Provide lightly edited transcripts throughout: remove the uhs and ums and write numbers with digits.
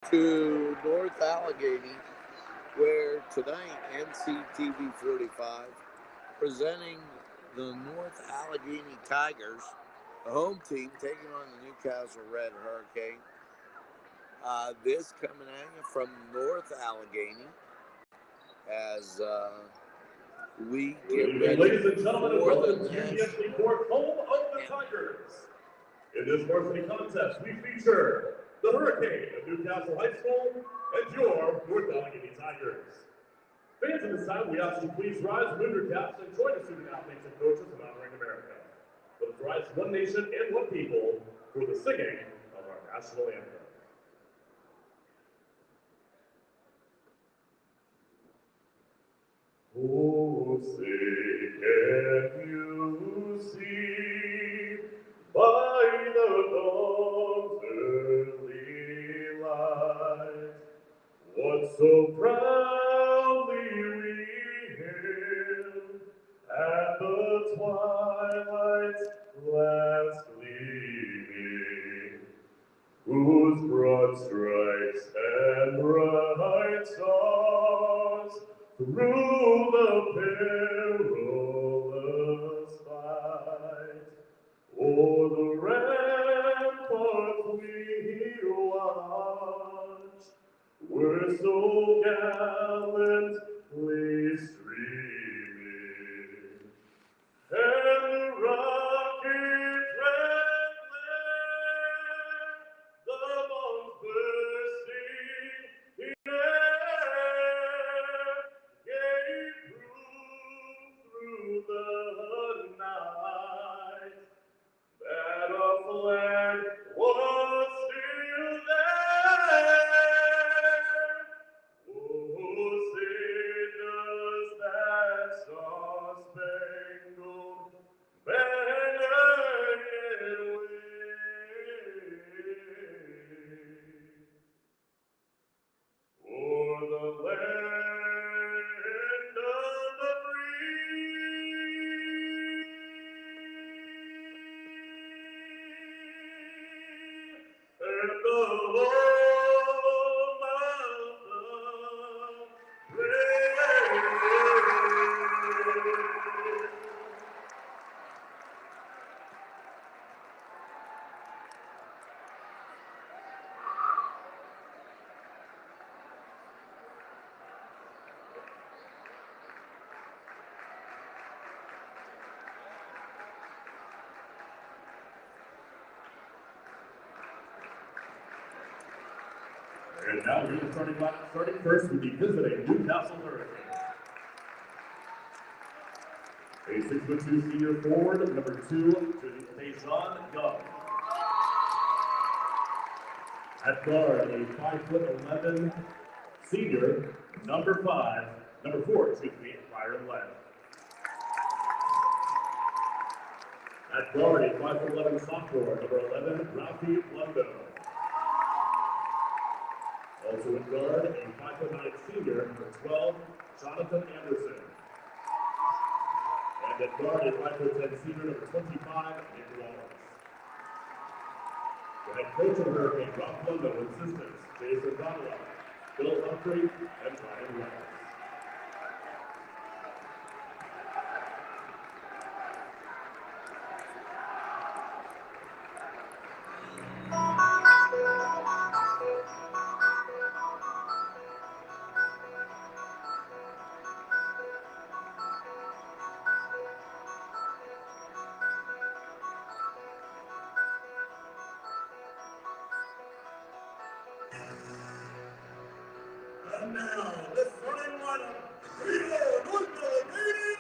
to North Allegheny, where tonight NCTV45 presenting the North Allegheny Tigers, the home team, taking on the Newcastle Red Hurricane. This coming at you from North Allegheny as we get ready ladies and gentlemen, and for the welcome to the NC Court, home of the Tigers. In this varsity contest, we feature the Hurricane of Newcastle High School and your North Allegheny Tigers. Fans of this time, we ask you please rise, move your caps, and join the student athletes and coaches in honoring America. Let us rise, one nation and one people, for the singing of our national anthem. Oh, say, can you see by the dawn's early light what so proudly we hailed at the twilight's last gleaming, whose broad stripes and bright stars through the perilous fight o'er the ramparts we watch were so gallantly streaming, and the rocket red glare, the bombs bursting in air, gave proof through the night that a flag was still there. Oh, say does that star-spangled banner yet wave o'er the land of the free and the home of the brave. And now we're starting first with the visiting Newcastle Hurricane. A 6'2" senior forward, number 2, Dejan Young. At guard, a 5'11" senior, number 4, Byron Lett. At guard, a 5'11" sophomore, number 11, Ralphie Lundo. Also in guard, a 5'9" senior, number 12, Jonathan Anderson. And at guard, a 5'10" senior, number 25, Nick Wallace. The head coach of the Hurricane, Rob Lundo, and assistants, Jason Donald, Bill Humphrey, and Ryan Wells. And now, the starting lineup, we are North Allegheny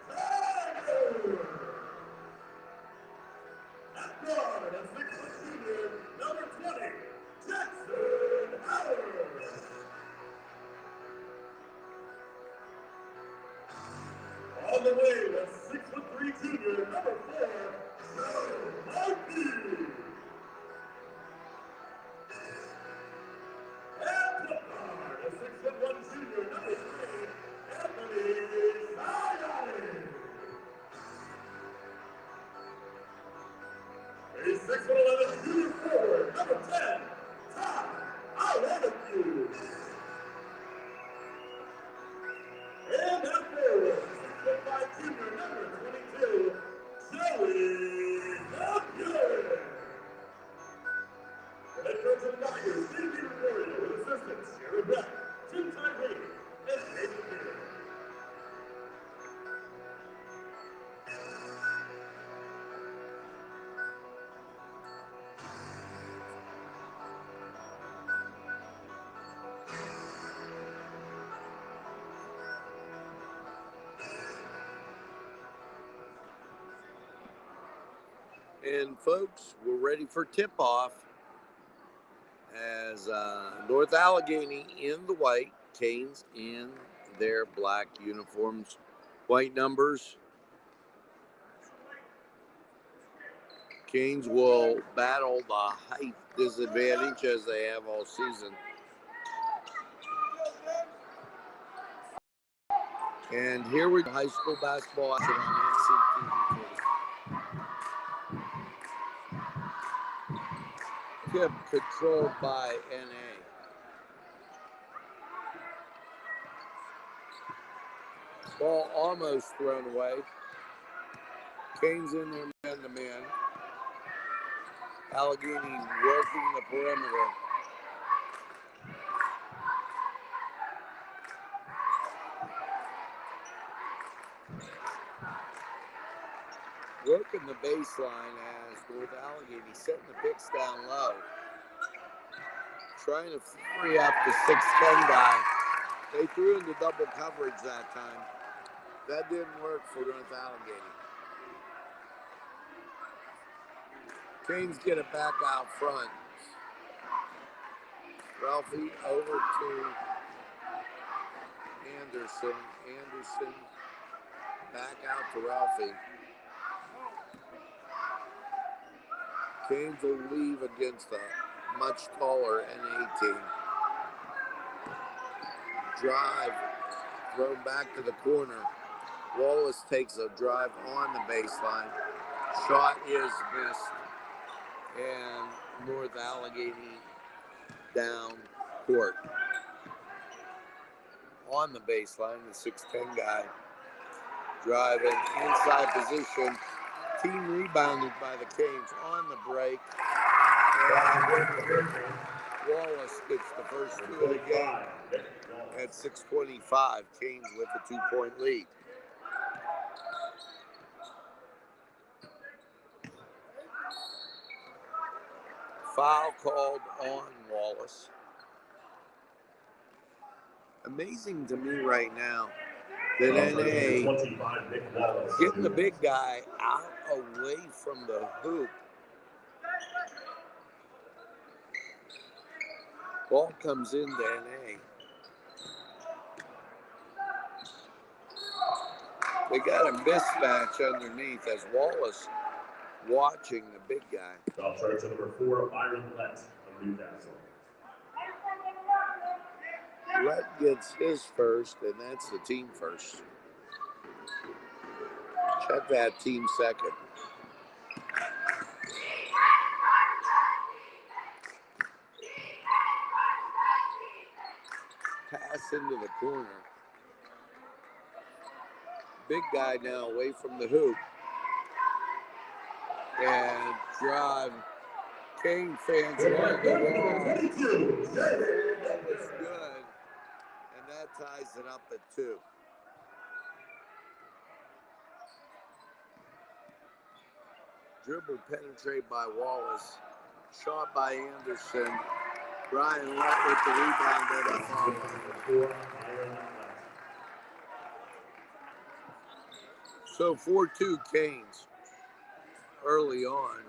Tigers! At guard, a 6'4" senior, number 20, Jackson Howard. On the way, the 6'3" junior, number 4, Joe Markey. And the guard, a 6'1" junior, number 3, Anthony Sayani. A 6'11" junior forward, number 10, Ty coach of the Tigers, Steve Memorial, with assistants Sharon Beck, Tim Tyree, and Nathan Peter. And folks, we're ready for tip-off as North Allegheny in the white, Canes in their black uniforms, white numbers. Canes will battle the height disadvantage as they have all season. And here we go, high school basketball action on NCTV45. Tip controlled by NA. Ball almost thrown away. Canes in there man-to-man. Allegheny working the perimeter. Working the baseline as North Allegheny setting the picks down low. Trying to free up the 6'10" guy. They threw into double coverage that time. That didn't work for North Allegheny. Canes get it back out front. Ralphie over to Anderson. Anderson back out to Ralphie. Canes will leave against a much taller NA team. Drive, thrown back to the corner. Wallace takes a drive on the baseline. Shot is missed. And North Allegheny down court. On the baseline, the 6'10" guy. Driving inside position. Team rebounded by the Canes on the break. And Wallace gets the first two of the game at 6:25. Canes with a 2-point lead. Foul called on Wallace. Amazing to me right now that NA getting the big guy out away from the hoop. Ball comes into NA. They got a mismatch underneath as Wallace watching the big guy. Foul charge to number 4, Byron Lett of Newcastle. Lett gets his first, and that's the team first. Check that, team second. Pass into the corner. Big guy now away from the hoop. And drive. Cane fans want the wall. That was good. And that ties it up at 2. Dribble penetrate by Wallace. Shot by Anderson. Brian Lett with the rebound at the follow. So 4-2 Canes early on.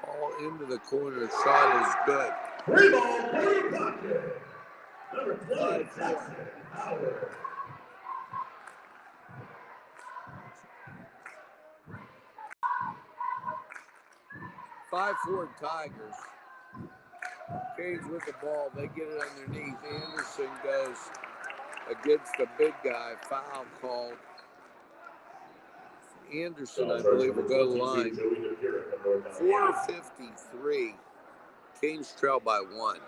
All into the corner. Shot is good. Rebound, number 20, Jackson Howard. 5-4 Tigers. Canes with the ball. They get it underneath. Anderson goes against the big guy. Foul called. Anderson, I believe, will go to the line. 4:53. Canes trail by 1.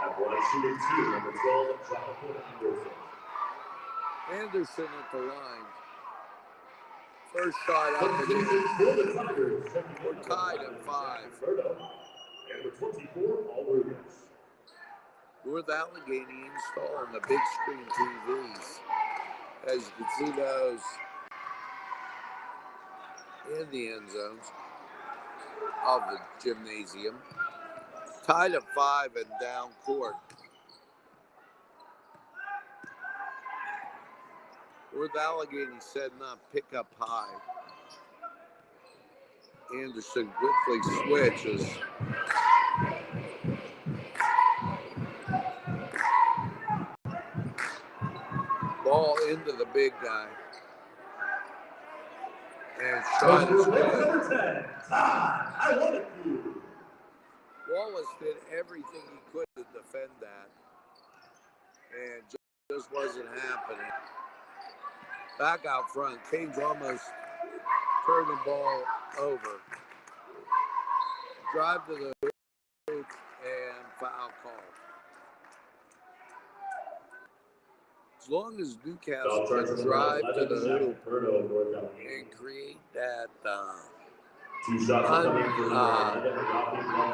At one shooting 2, number 12, Jonathan Anderson. Anderson at the line. First shot up and in. We're tied at 5. And with 24, all Rubens. North Allegheny installing the big screen TVs. As you can see those in the end zones of the gymnasium. Tied at 5 and down court. North Allegheny setting up, pick up high. Anderson quickly switches. Ball into the big guy. And shot is good. Wallace did everything he could to defend that. And just wasn't happening. Back out front, Canes almost turned the ball over. Drive to the hoop and foul call. As long as Newcastle can drive to the hoop and create that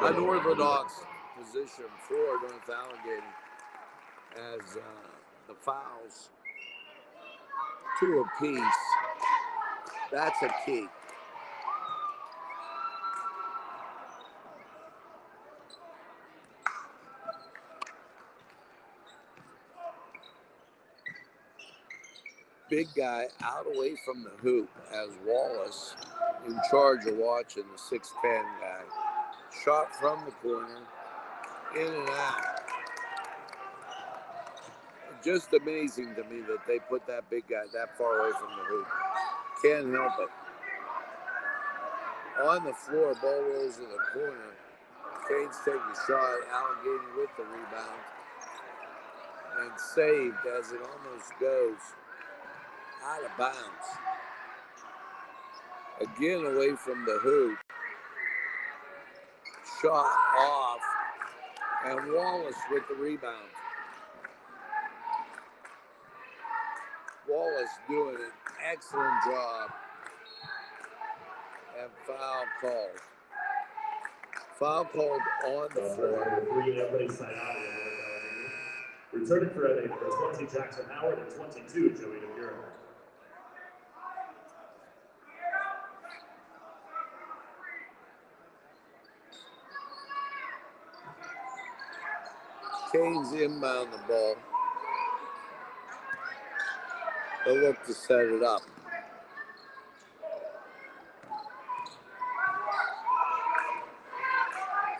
unorthodox position for North Allegheny as the fouls 2 apiece, that's a key. Big guy out away from the hoop as Wallace in charge of watching the 6'10" guy. Shot from the corner, in and out. Just amazing to me that they put that big guy that far away from the hoop. Can't help it. On the floor, ball rolls in the corner. Canes take a shot, Allegheny with the rebound. And saved as it almost goes out of bounds. Again away from the hoop. Shot off. And Wallace with the rebound. Wallace doing an excellent job. And foul called. Foul called on the floor. Returning for a 20, Jackson Howard, and 22, Joey DePuro. Canes inbound the ball. They'll look to set it up.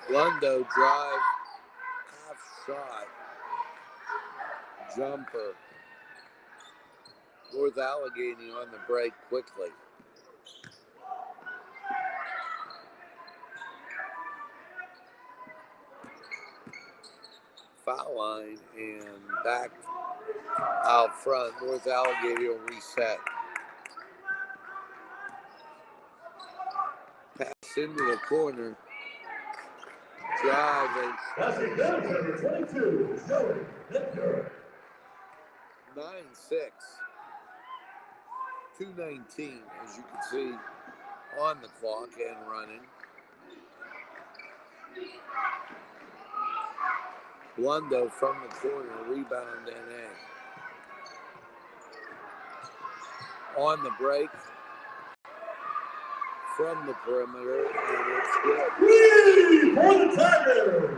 Lundo drive, half shot, jumper. North Allegheny on the break quickly. Foul line and back out front. North Allegheny will reset. Pass into the corner. Drive and passing down number 22, Joey DePuro. 9-6. 2:19, as you can see, on the clock and running. Lundo from the corner, rebound and in. On the break from the perimeter, and it's good. Three for the Tigers.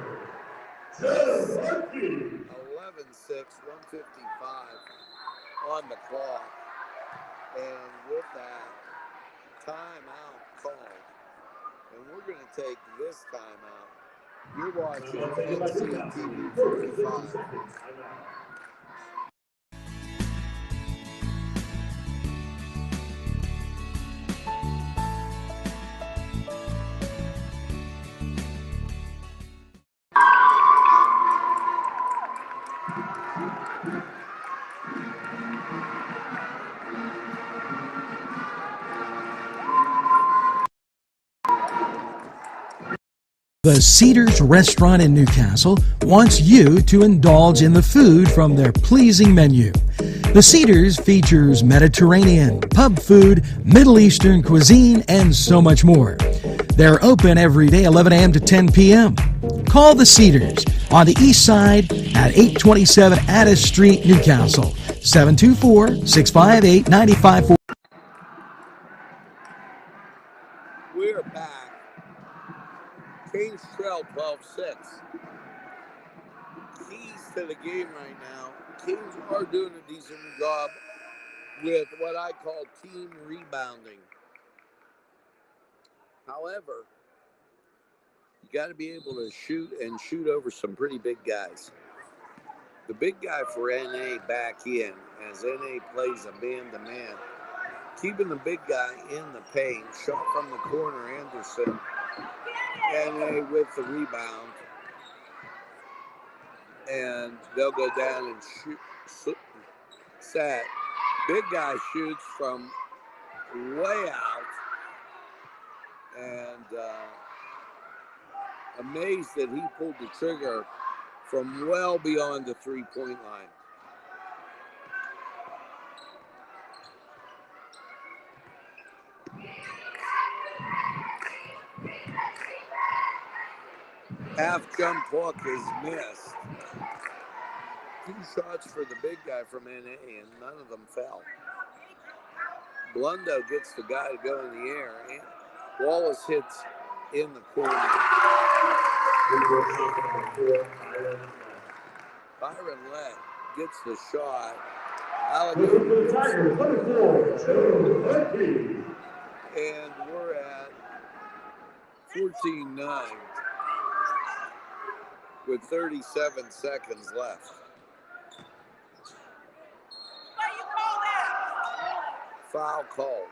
11-6, 1:55 on the clock. And with that, timeout called. And we're going to take this timeout. You're watching NCTV45. The Cedars Restaurant in Newcastle wants you to indulge in the food from their pleasing menu. The Cedars features Mediterranean, pub food, Middle Eastern cuisine, and so much more. They're open every day 11 a.m. to 10 p.m. Call The Cedars on the east side at 827 Addis Street, Newcastle, 724-658-9540. We're back. Canes trail 12-6. Keys to the game right now. Canes are doing a decent job with what I call team rebounding. However, you got to be able to shoot over some pretty big guys. The big guy for NA back in, as NA plays a man-to-man, keeping the big guy in the paint, shot from the corner, Anderson, NA with the rebound, and they'll go down and shoot, set. Big guy shoots from way out, and amazed that he pulled the trigger from well beyond the three-point line. Half jump hook is missed. 2 shots for the big guy from NA, and none of them fell. Blundo gets the guy to go in the air, and Wallace hits in the corner. Byron Lett gets the shot. And we're at 14-9 with 37 seconds left. Foul called.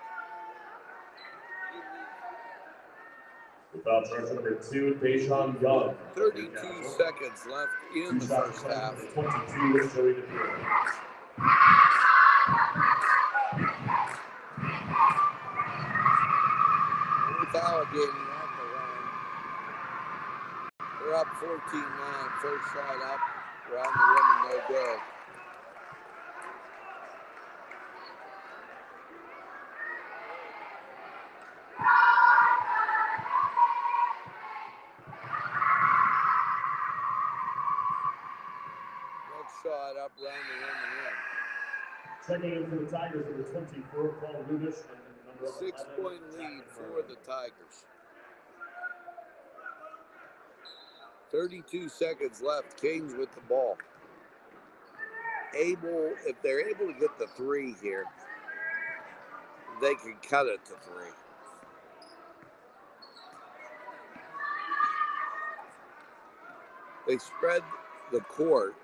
Foul charge number 2, Deshaun Young. 32 seconds left in the first half. 22 is Joey DePierre. North Allegheny at the line. They're up 14-9. First shot up around the rim and no good. Shot up around the rim and Checking in for the Tigers, number 24, Paul Rudish, and number 11, 6-point lead for the Tigers. 32 seconds left. Canes with the ball. If they're able to get the 3 here, they can cut it to 3. They spread the court.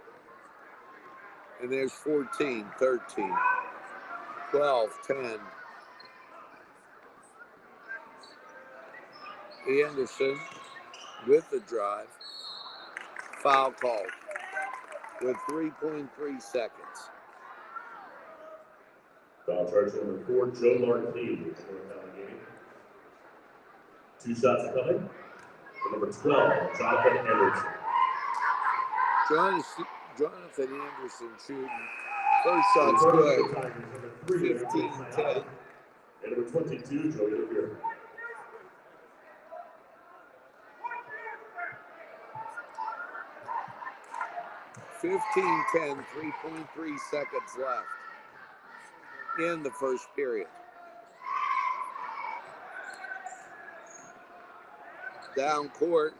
And there's 14, 13, 12, 10. Anderson with the drive. Foul called with 3.3 seconds. Foul charge number 4, Joe Marquis. 2 shots coming. For number 12, Jonathan Anderson. Jonathan Anderson shooting. First shot's good. 15-10. And number 22, Joey DePierre. (15-10), 3.3 seconds left in the first period. Down court.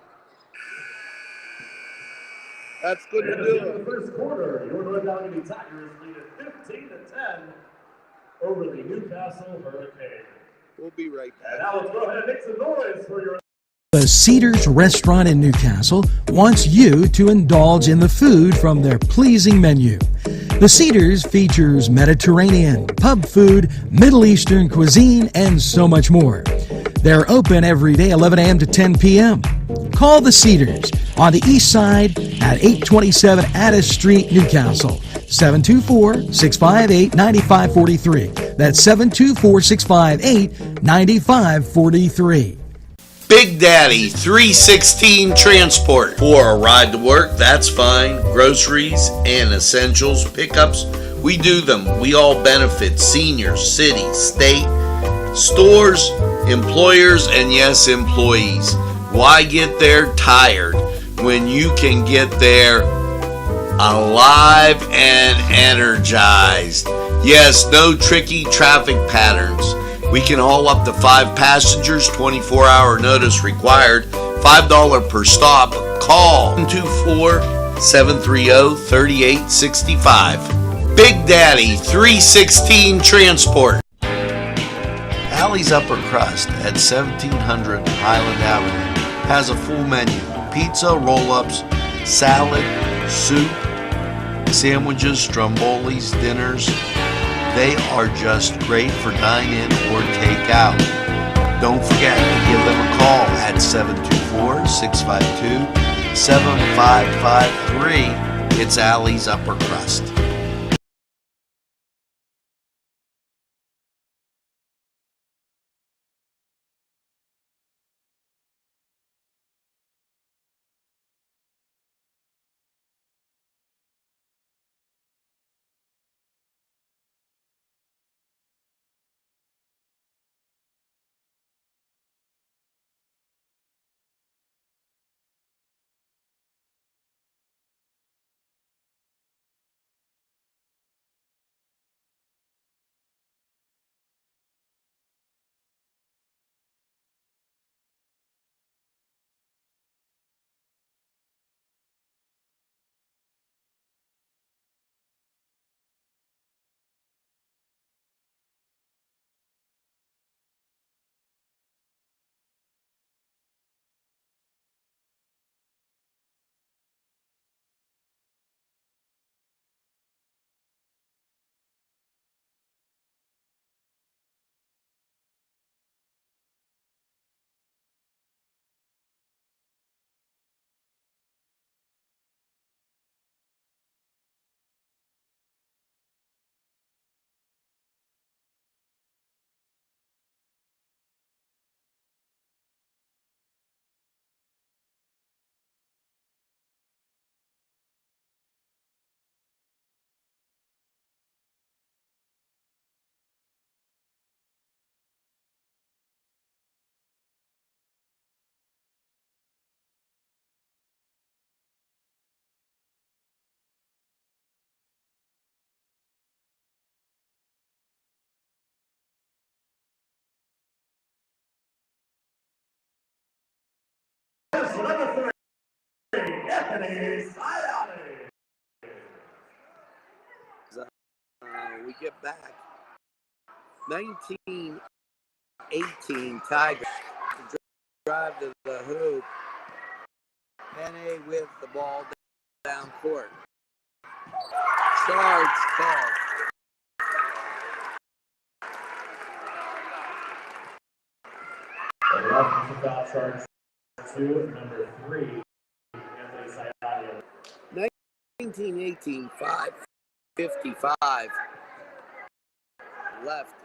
That's good to do In the first quarter, your North Allegheny Tigers lead at 15-10 over the Newcastle Hurricane. We'll be right back. And now let's go ahead and make some noise for your... The Cedars Restaurant in Newcastle wants you to indulge in the food from their pleasing menu. The Cedars features Mediterranean, pub food, Middle Eastern cuisine, and so much more. They're open every day 11 a.m. to 10 p.m. Call The Cedars on the east side at 827 Addis Street, Newcastle, 724-658-9543. That's 724-658-9543. Big Daddy 316 Transport. For a ride to work, that's fine. Groceries and essentials, pickups We do them. We all benefit. Seniors, cities, state, stores, employers, and yes, employees. Why get there tired when you can get there alive and energized? Yes, no tricky traffic patterns. We can haul up to 5 passengers, 24-hour notice required, $5 per stop. Call 224-730-3865. Big Daddy 316 Transport. Alley's Upper Crust at 1700 Highland Avenue has a full menu: pizza, roll-ups, salad, soup, sandwiches, strombolis, dinners. They are just great for dine-in or take-out. Don't forget to give them a call at 724-652-7553. It's Alley's Upper Crust. We get back 19-18 Tigers drive to the hoop. NA with the ball down court. Charge call. The offensive foul charge 2, number 3, Anthony Sayadi. 19-18, 5:55 left.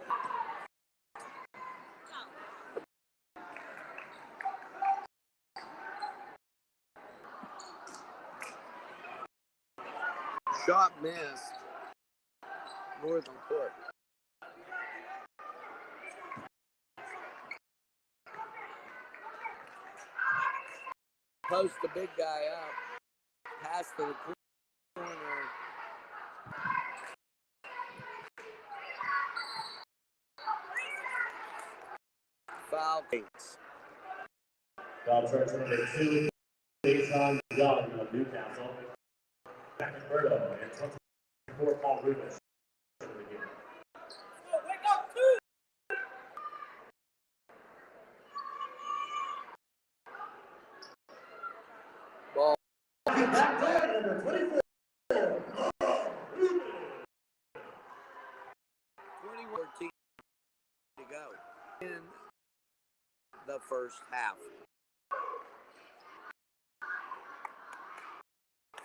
Shot missed. North on court. Post the big guy up. Pass to the corner. Foul case. Foul charge number 2, Jason Young of Newcastle. Back to Berto and 24 Paul Rubens. Ball. Back there, number 24. 21-14 to go in the first half.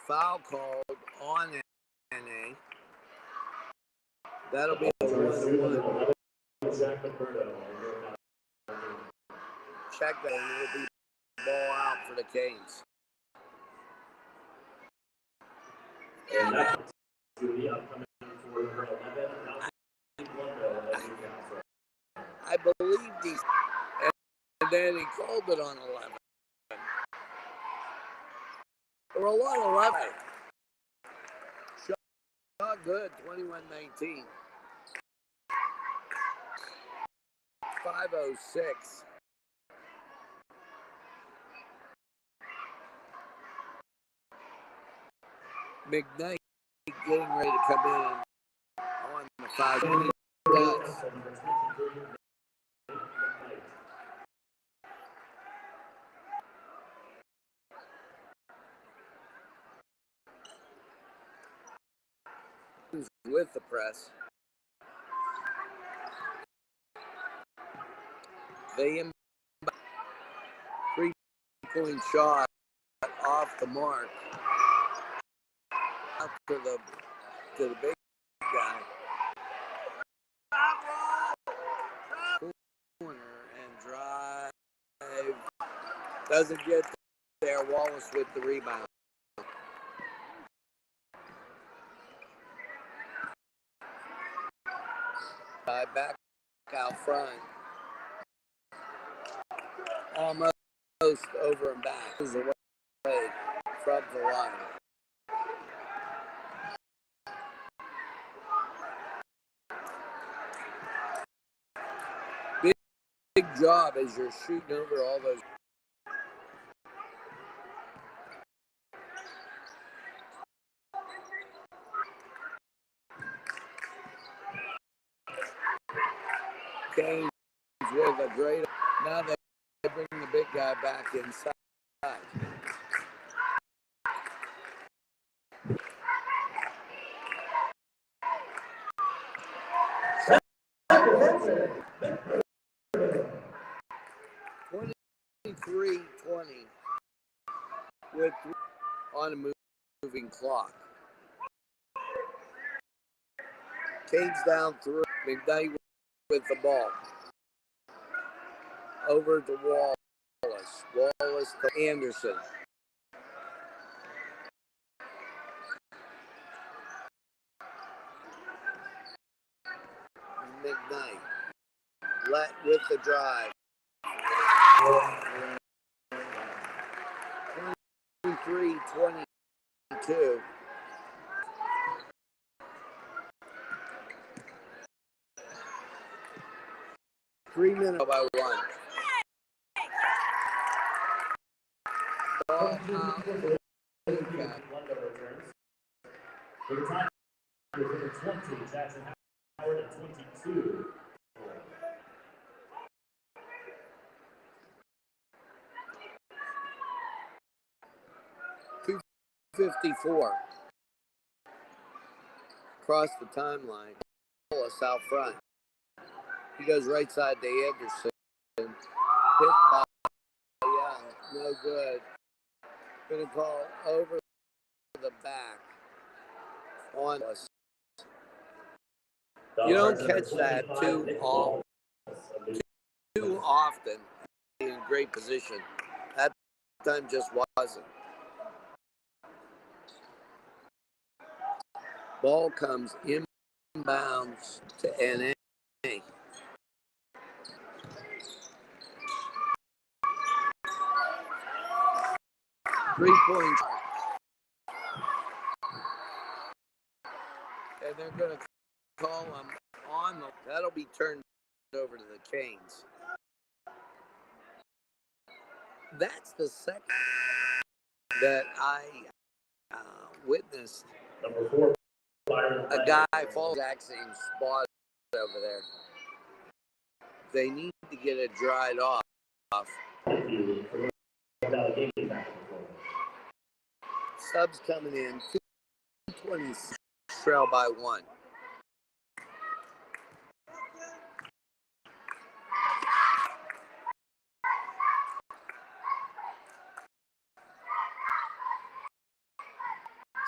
Foul called on NA. That'll be the 1-1. Check that, and it'll be ball out for the Canes. And that's to the upcoming for I believe these, and then he called it on 11. There were a lot of 11. Shot good, 21-19. 5:06. McKnight getting ready to come in on the 5. And he does. With the press. They 3-point shot off the mark. Up to the big guy. Corner and drive. Doesn't get there. Wallace with the rebound. Back out front. Almost over and back. Is away from the line. Big job as you're shooting over all those. Canes with a great. Now they bring the big guy back inside. 23-20 with on a moving clock. Canes down through. McKnight with the ball. Over to Wallace. Wallace to Anderson. McKnight. Let with the drive. 23-22. Three minutes by one. Ball out. For the time, 20, Jackson Howard at 22. 2:54. Across the timeline. Wallace out front. He goes right side to Anderson. Hit by Young. No good. Gonna call over the back on us. You don't catch that too often in great position. That time just wasn't. Ball comes inbounds to NA. 3-point. And they're going to call him on the. That'll be turned over to the Canes. That's the second that I witnessed. Number 4. A guy fall exact same spot over there. They need to get it dried off. Subs coming in. 2:20 trail by 1.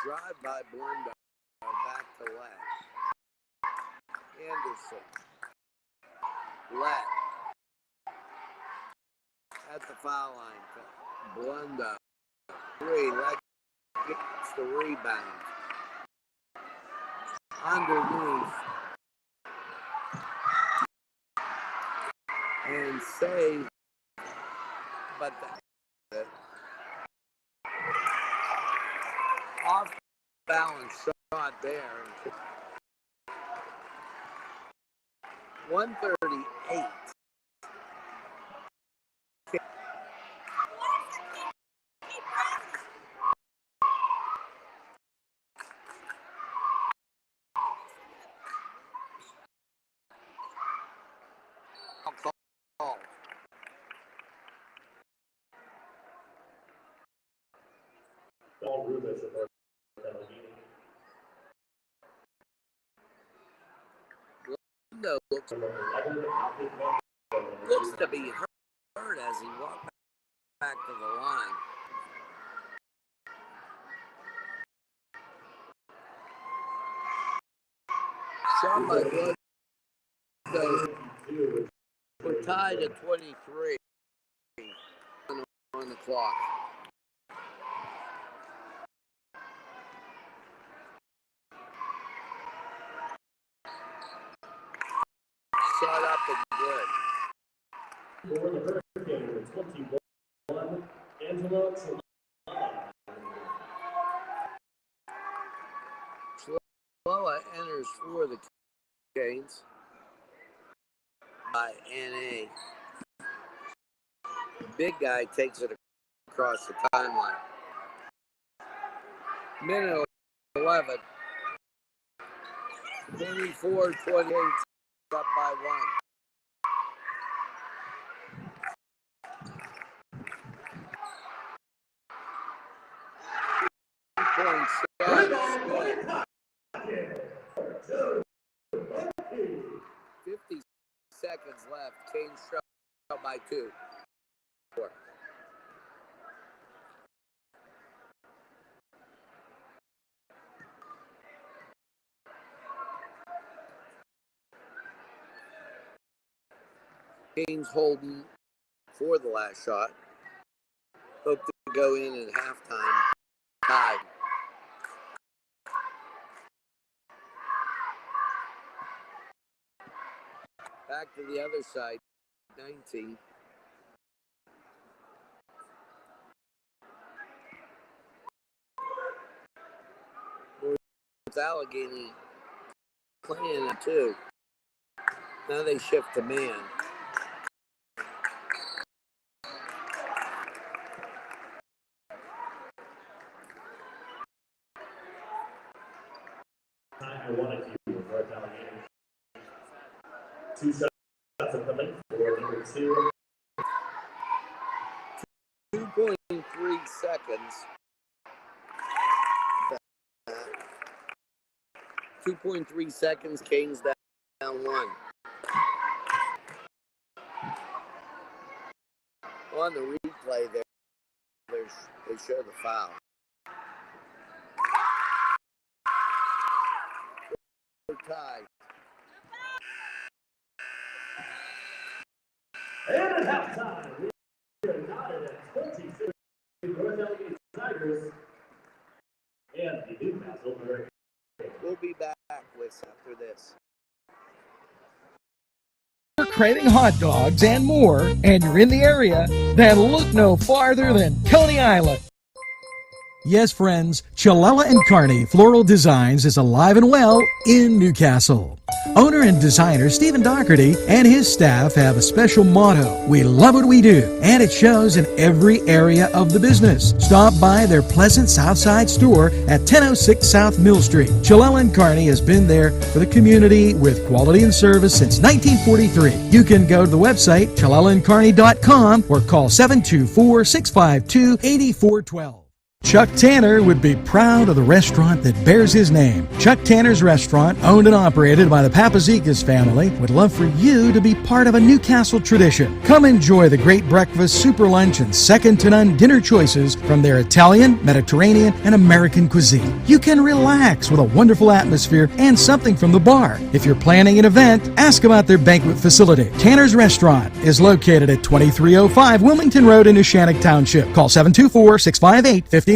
Drive by Blunda. Back to left. Anderson. Left. At the foul line. Blunda. 3. That gets the rebound. Underneath. and save, but the off balance shot there. 138. All Rufus of North Allegheny. Looks to be hurt as he walked back to the line. Shot by Blood. We're tied at 23 on the clock. Shot up and good. For the Hurricane, 21, Angela Chloa enters for the Canes by NA. The big guy takes it across the timeline. Minute 11. 24-28, up by 50 seconds left. Canes trail by 2. Canes holding for the last shot. Hope to go in at halftime. Tied. Back to the other side. 19. North Allegheny playing it too. Now they shift to man. I wanted to with North Allegheny. 2 shots are coming for number 2. 2.3 seconds. 2.3 seconds. Canes down 1. On the replay there, they show the foul. We're tied. And at halftime, we are knotted at 26. North Allegheny Tigers and the Newcastle Hurricane. We'll be back with after this. You're craving hot dogs and more, and you're in the area, then look no farther than Coney Island. Yes, friends, Chalella & Carney Floral Designs is alive and well in Newcastle. Owner and designer Stephen Doherty and his staff have a special motto: we love what we do, and it shows in every area of the business. Stop by their pleasant Southside store at 1006 South Mill Street. Chalella & Carney has been there for the community with quality and service since 1943. You can go to the website chalellaandcarney.com or call 724-652-8412. Chuck Tanner would be proud of the restaurant that bears his name. Chuck Tanner's Restaurant, owned and operated by the Papazikas family, would love for you to be part of a Newcastle tradition. Come enjoy the great breakfast, super lunch, and second-to-none dinner choices from their Italian, Mediterranean, and American cuisine. You can relax with a wonderful atmosphere and something from the bar. If you're planning an event, ask about their banquet facility. Tanner's Restaurant is located at 2305 Wilmington Road in Neshannock Township. Call 724-658-5900.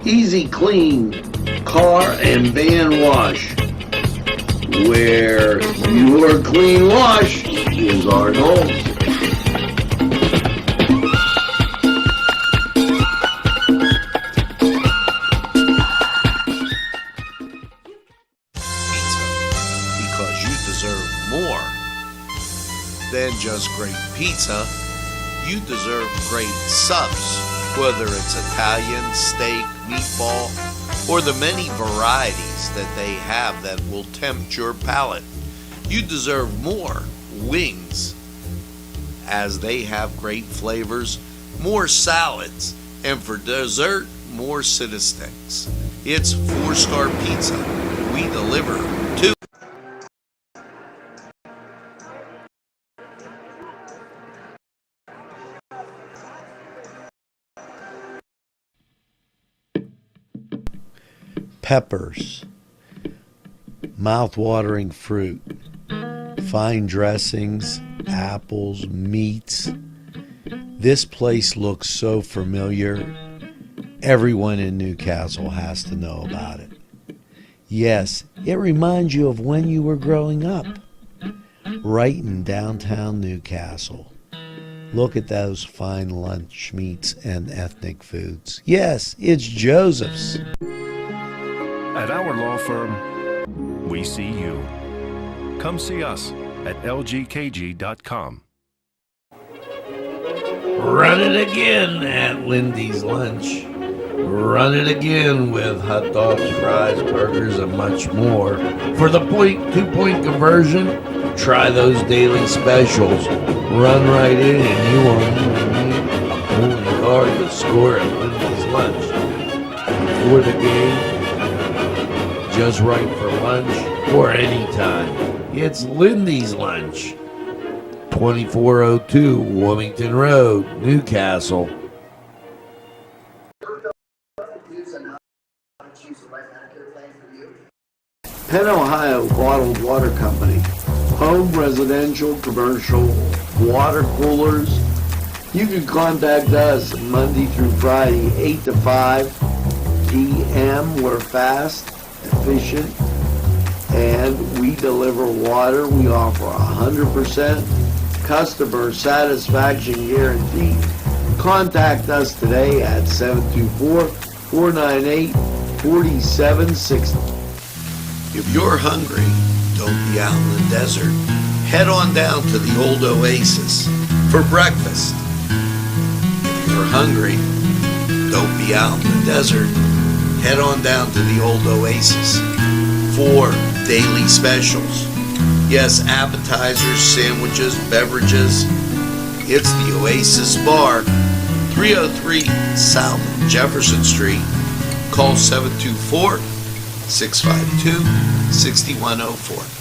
Easy Clean Car and Van Wash, where your clean wash is our goal. Pizza, because you deserve more than just great pizza. You deserve great subs, whether it's Italian, steak, meatball, or the many varieties that they have that will tempt your palate. You deserve more wings, as they have great flavors, more salads, and for dessert, more city sticks. It's 4-star pizza. We deliver to peppers, mouth-watering fruit, fine dressings, apples, meats. This place looks so familiar. Everyone in Newcastle has to know about it. Yes, it reminds you of when you were growing up, right in downtown Newcastle. Look at those fine lunch meats and ethnic foods. Yes, it's Joseph's. At our law firm, we see you. Come see us at lgkg.com. Run it again at Lindy's Lunch. Run it again with hot dogs, fries, burgers, and much more. For the 2-point conversion, try those daily specials. Run right in and you won't even need a pulling card to score at Lindy's Lunch. Before the game, just right for lunch, or anytime. It's Lindy's Lunch. 2402 Wilmington Road, Newcastle. Penn, Ohio Bottled Water Company. Home, residential, commercial, water coolers. You can contact us Monday through Friday, 8 to 5 p.m. We're fast, efficient, and we deliver water. We offer 100% customer satisfaction guarantee. Contact us today at 724-498-4760. If you're hungry, don't be out in the desert. Head on down to the old Oasis for breakfast. If you're hungry, don't be out in the desert. Head on down to the old Oasis for daily specials. Yes, appetizers, sandwiches, beverages. It's the Oasis Bar, 303 South Jefferson Street. Call 724-652-6104.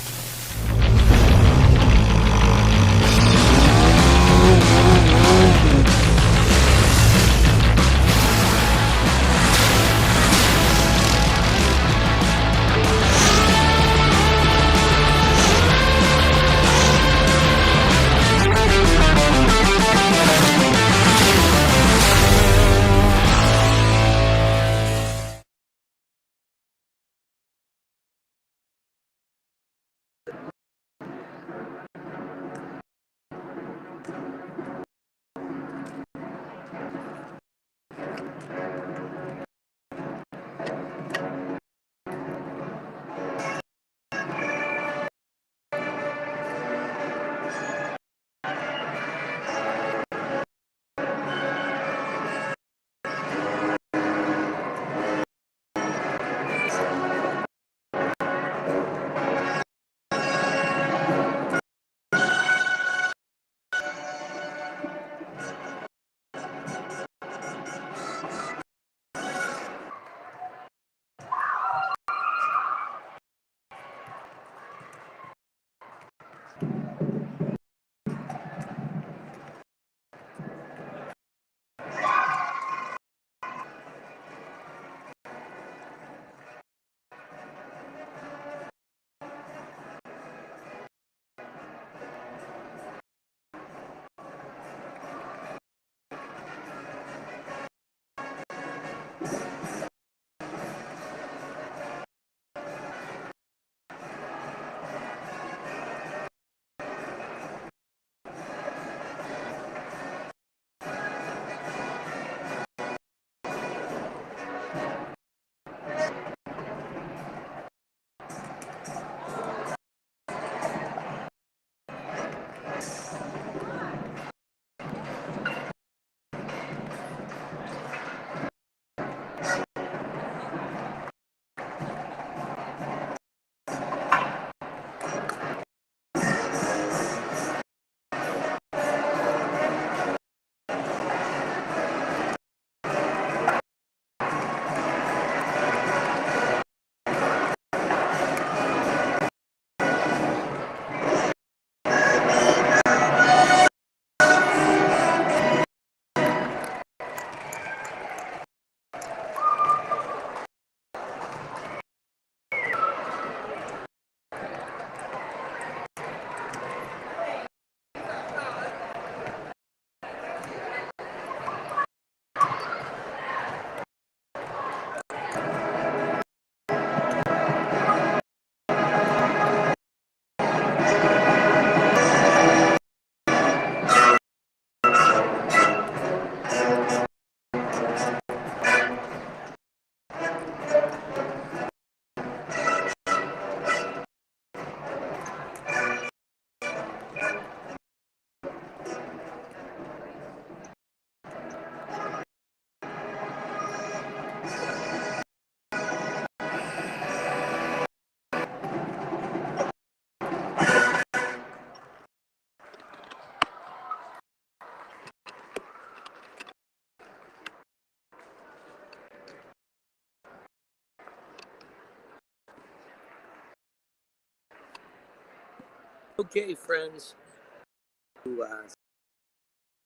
Okay, friends.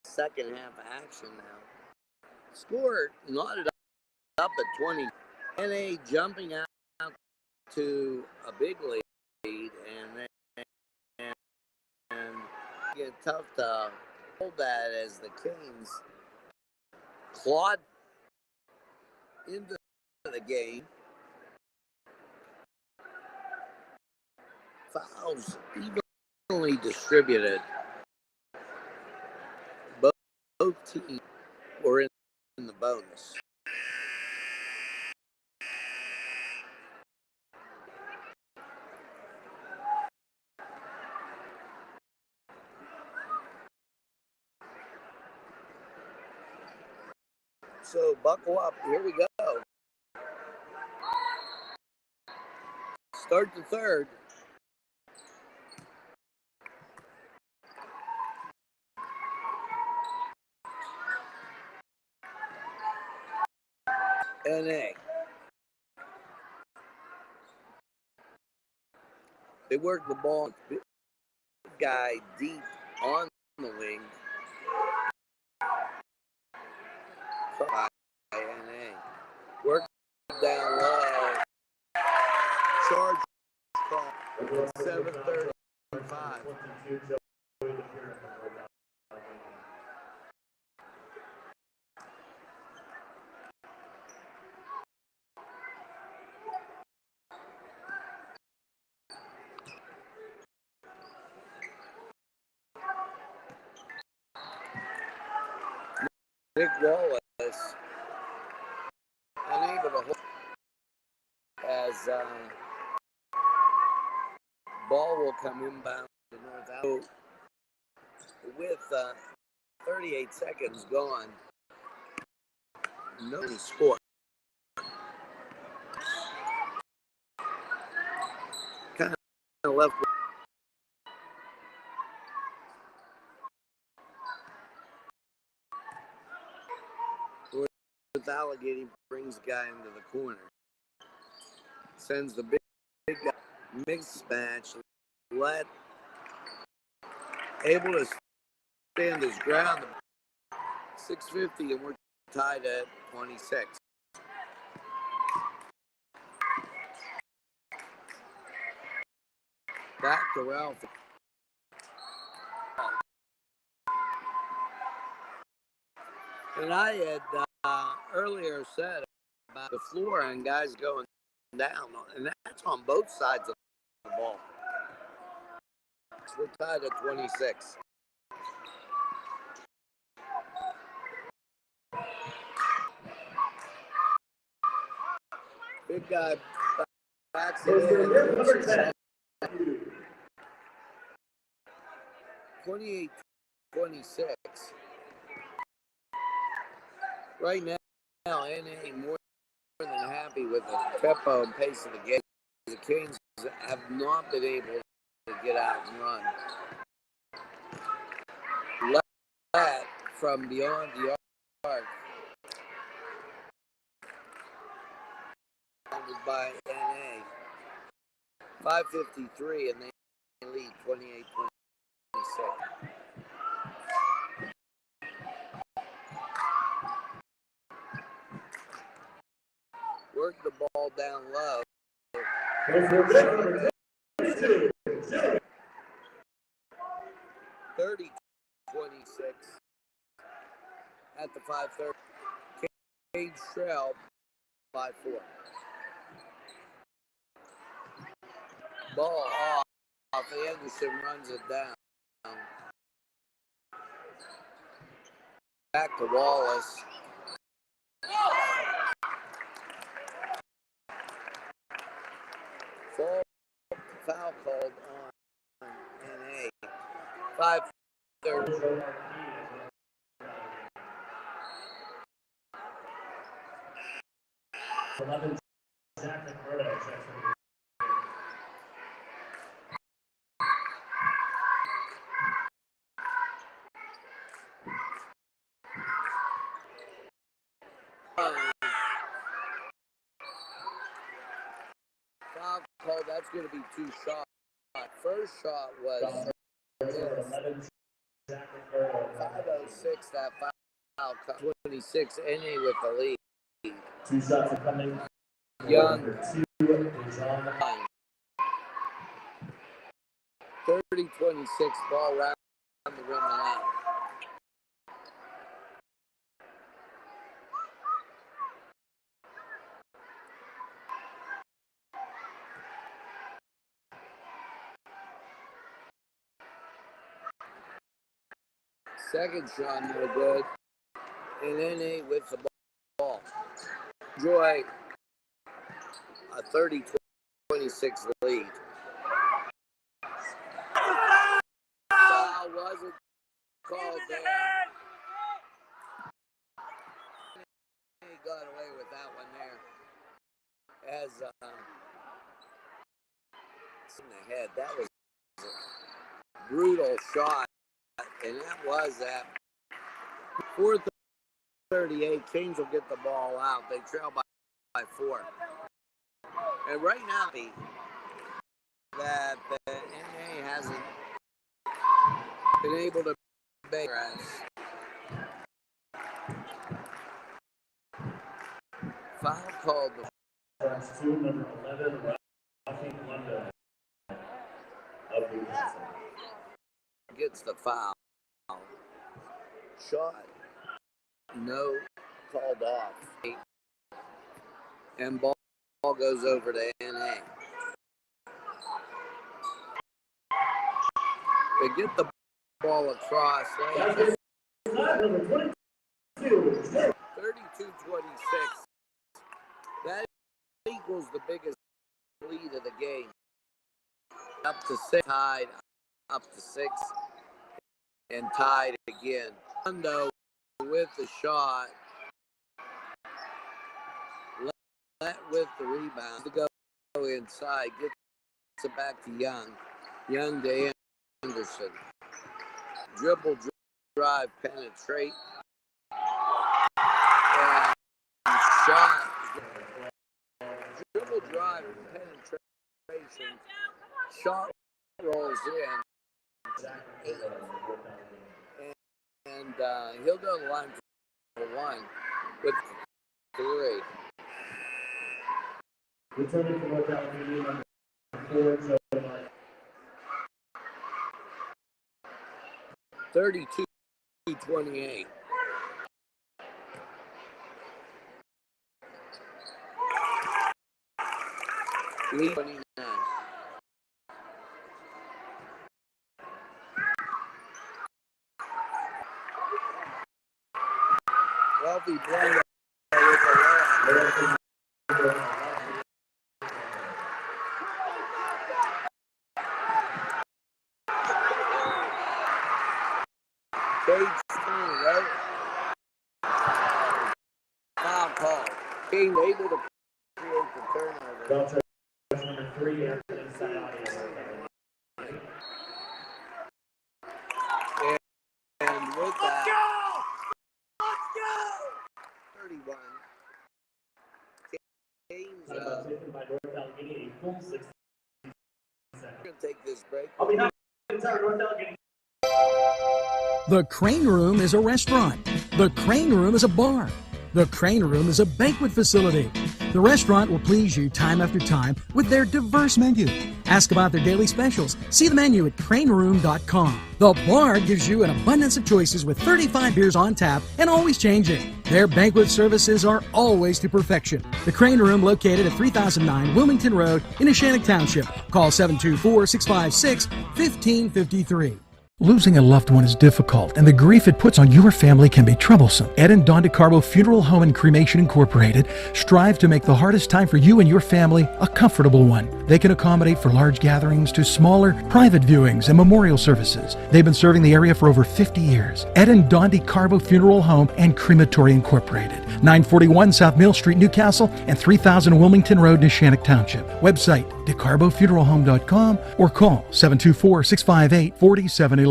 Second half action now. Score knotted up at 20. NA jumping out to a big lead, and get tough to hold that as the Canes clawed into the game. Fouls evenly distributed. Both teams were in the bonus. So buckle up. Here we go. Start the third. NA. They work the ball. Big guy deep on the wing. By NA. Work down low. Charge call. 7:35. Nick Wallace unable to hold as ball will come inbound to North Allegheny with 38 seconds gone. No score. Kind of left. North Allegheny brings the guy into the corner. Sends the big guy mismatch. Able to stand his ground. 6:50 and we're tied at 26. Back to Ralph. And I had earlier said about the floor and guys going down, and that's on both sides of the ball. So we're tied at 26. Big guy backs it in. 28-26. Right now, NA more than happy with the tempo and pace of the game. The Canes have not been able to get out and run. Let from beyond the arc. By NA. 5:53 and they lead 28-26. Work the ball down low. 30-26 at the 5:30. Cage trail by 4. Ball off. Anderson runs it down. Back to Wallace. Foul called on NA. 5:30. Foul called. That's going to be 2 shots first shot was 5:06. That foul, 26. NA with the lead. 2 shots are coming. Young. Number 2 is on the line. 30-26. Ball round the rim and out. Second shot, no good. And NA with the ball. Joy, a 30-26 lead. Foul wasn't called down. He got away with that one there. As in the head, that was a brutal shot. And that was at 4:38. Kings will get the ball out. They trail by 4. And right now, that the NA hasn't been able to make foul called. That's 2, number 11, Ralphie London of Newcastle. Gets the foul. Shot. No. Called off. And ball goes over to NA. They get the ball across. 32-26. That equals the biggest lead of the game. Up to 6, tied, up to 6, and tied again. Rondo with the shot. Let with the rebound to go inside. Gets it back to Young. Young to Anderson. Dribble, drive, penetrate. And shot. Dribble, drive, penetration. Shot rolls in. And he'll go to the line for 1 with 3. Returning to North Allegheny, number 4, Joe Mark. 32-28. Lead 29. Wealthy Blanco with the layup. Cage turn, right? Foul call. King able to create the turnover. Number 3, Anthony Sayati. And with that, let's go! 31. Kings Taken by North Allegheny, a full 60 seconds. We're going to take this break. I'll be happy to entire North Allegheny. The Crane Room is a restaurant. The Crane Room is a bar. The Crane Room is a banquet facility. The restaurant will please you time after time with their diverse menu. Ask about their daily specials. See the menu at craneroom.com. The bar gives you an abundance of choices with 35 beers on tap and always changing. Their banquet services are always to perfection. The Crane Room, located at 3009 Wilmington Road in Neshannock Township. Call 724-656-1553. Losing a loved one is difficult, and the grief it puts on your family can be troublesome. Ed and Don DeCarbo Funeral Home and Cremation Incorporated strive to make the hardest time for you and your family a comfortable one. They can accommodate for large gatherings to smaller, private viewings and memorial services. They've been serving the area for over 50 years. Ed and Don DeCarbo Funeral Home and Crematory Incorporated, 941 South Mill Street, Newcastle, and 3000 Wilmington Road, Neshannock Township. Website, DeCarboFuneralHome.com, or call 724-658-4711.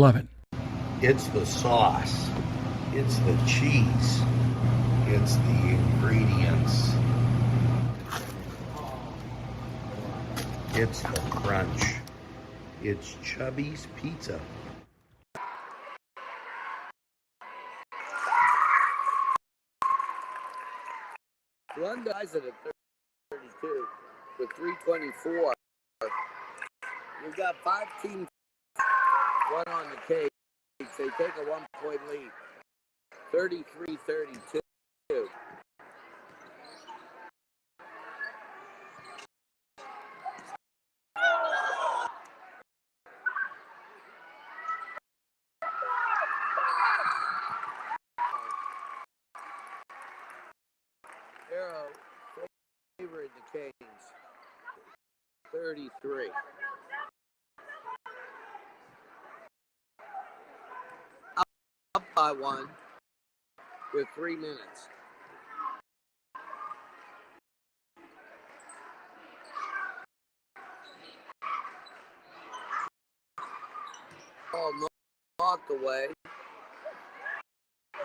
It's the sauce. It's the cheese. It's the ingredients. It's the crunch. It's Chubby's Pizza. One dies at a 32 with 3:24. We've got 5 teams, one on the cage. They take a 1-point lead, 33-32. Arrow favored the Canes, 33. Up by 1 with 3 minutes. Ball knocked away.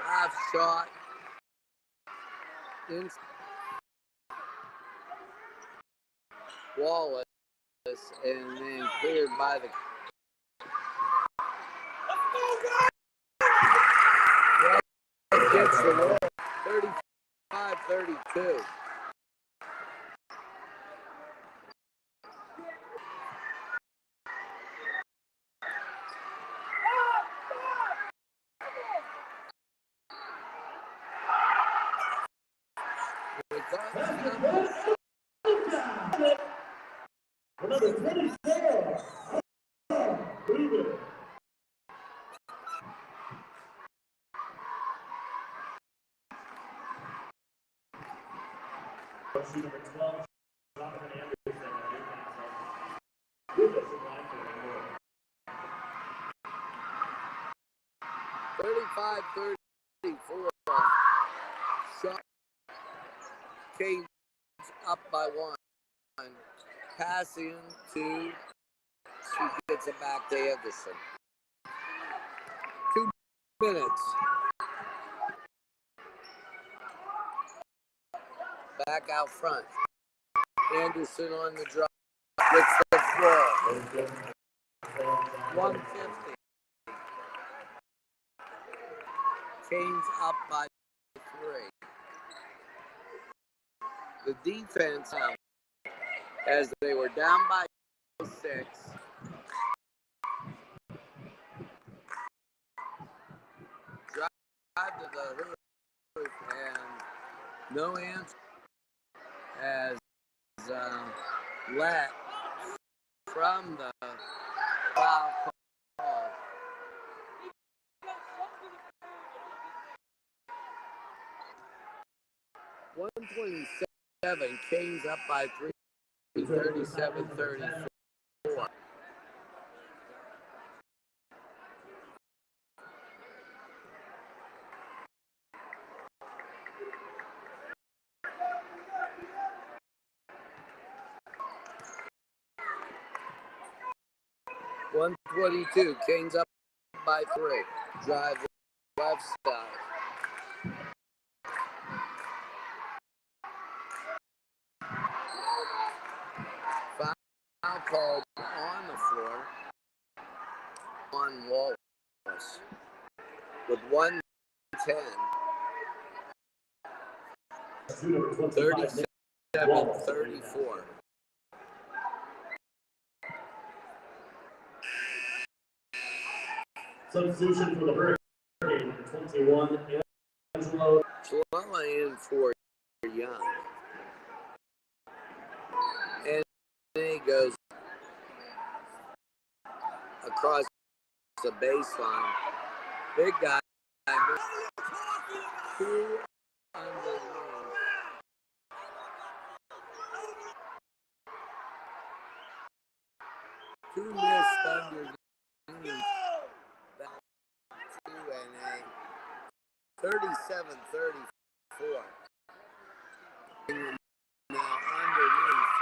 Half shot. In Wallace, and then cleared by the gets the roll, 35-32. Number 24. Number 12, Jonathan Anderson. 35-34. Shot. Canes up by 1. Passing to, she gets it back to Anderson. 2 minutes. Back out front. Anderson on the drop. Gets the ball. 150. Canes up by 3. The defense, as they were down by 6. Drive to the hoop and no answer as let from the foul call. .127, Canes up by 3, 37-34. .122, Canes up by 3. Drive left side. Foul called on the floor on Wallace with 1:10. 37-34. Substitution for the Hurricane, 21, Angelo. Chalala in for Young. And then he goes across the baseline. Big guy. 2 underneath. 2 missed underneath. 2 and a 37-34. Now underneath.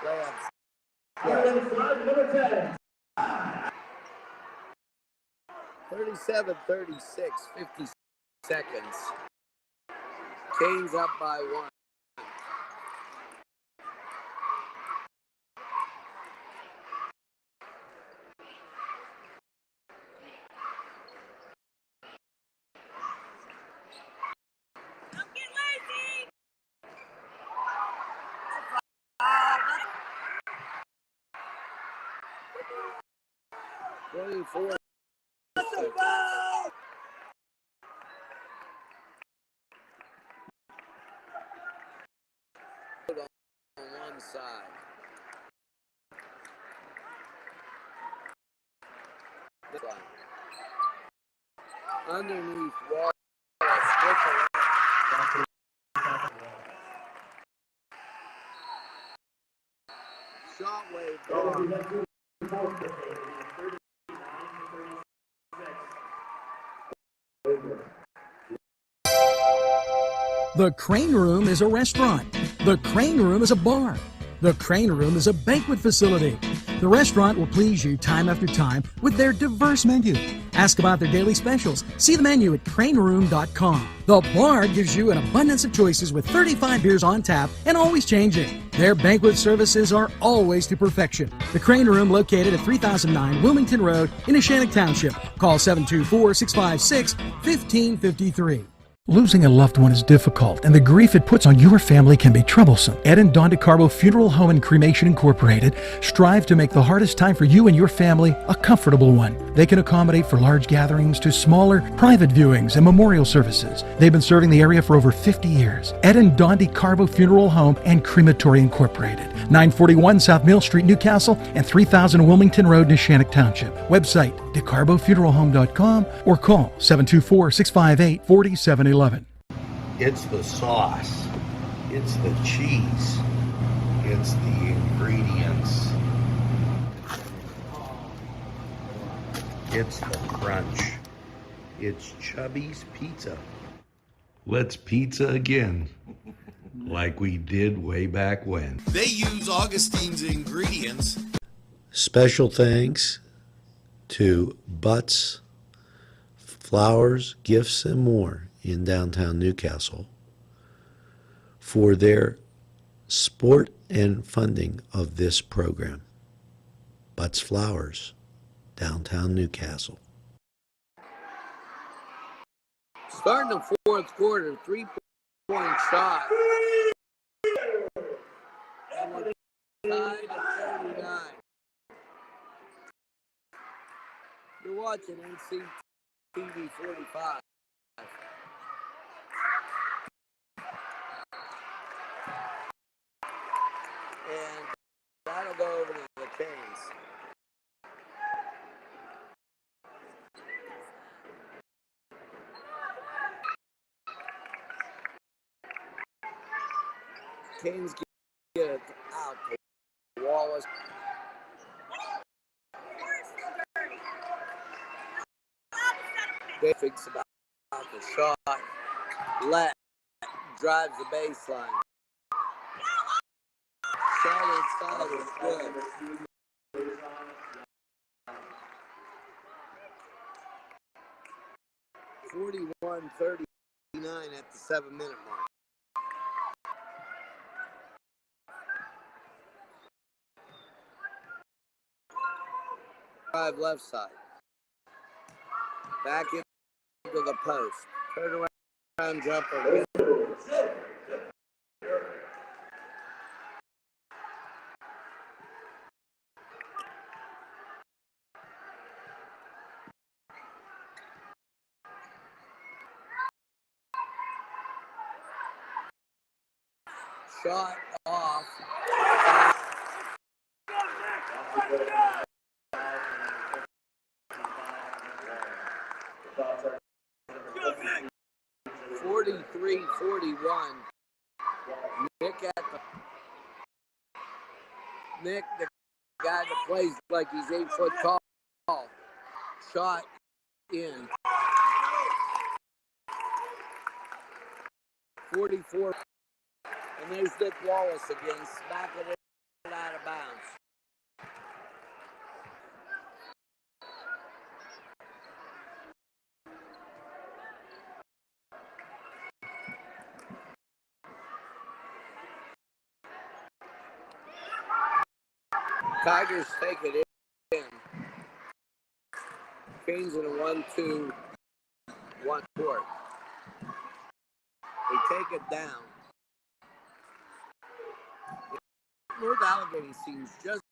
Layups. 37-36, 50 seconds. Canes up by 1. 24 seconds. On one side. Underneath Wallace with the shot wave ball. The Crane Room is a restaurant. The Crane Room is a bar. The Crane Room is a banquet facility. The restaurant will please you time after time with their diverse menu. Ask about their daily specials. See the menu at craneroom.com. The bar gives you an abundance of choices with 35 beers on tap and always changing. Their banquet services are always to perfection. The Crane Room, located at 3009 Wilmington Road in Neshannock Township. Call 724-656-1553. Losing a loved one is difficult, and the grief it puts on your family can be troublesome. Ed and Don DeCarbo Funeral Home and Cremation Incorporated strive to make the hardest time for you and your family a comfortable one. They can accommodate for large gatherings to smaller, private viewings and memorial services. They've been serving the area for over 50 years. Ed and Don DeCarbo Funeral Home and Crematory Incorporated, 941 South Mill Street, Newcastle, and 3000 Wilmington Road, Neshannock Township. Website, DeCarboFuneralHome.com, or call 724-658-4711. It's the sauce. It's the cheese. It's the ingredients. It's the crunch. It's Chubby's Pizza. Let's pizza again. Like we did way back when. They use Augustine's ingredients. Special thanks to Butts, Flowers, Gifts, and More in downtown Newcastle for their support and funding of this program. Butts Flowers, downtown Newcastle. Starting the fourth quarter, 3-point shot. And we're tied at 39. You're watching NCTV45. And that'll go over to the Canes. Canes get it out to Wallace. They thinks about the shot. Let drives the baseline. Shot inside is good. 41-39 at the 7-minute mark. Drive left side. Back into the post. Turn around jumper. Shot off. 43-41. Nick, the guy that plays like he's 8 foot tall. Shot in. 44. And there's Dick Wallace again, smacking it out of bounds. Tigers take it in. Canes in a 1-2-1 court. They take it down. North Allegheny seems just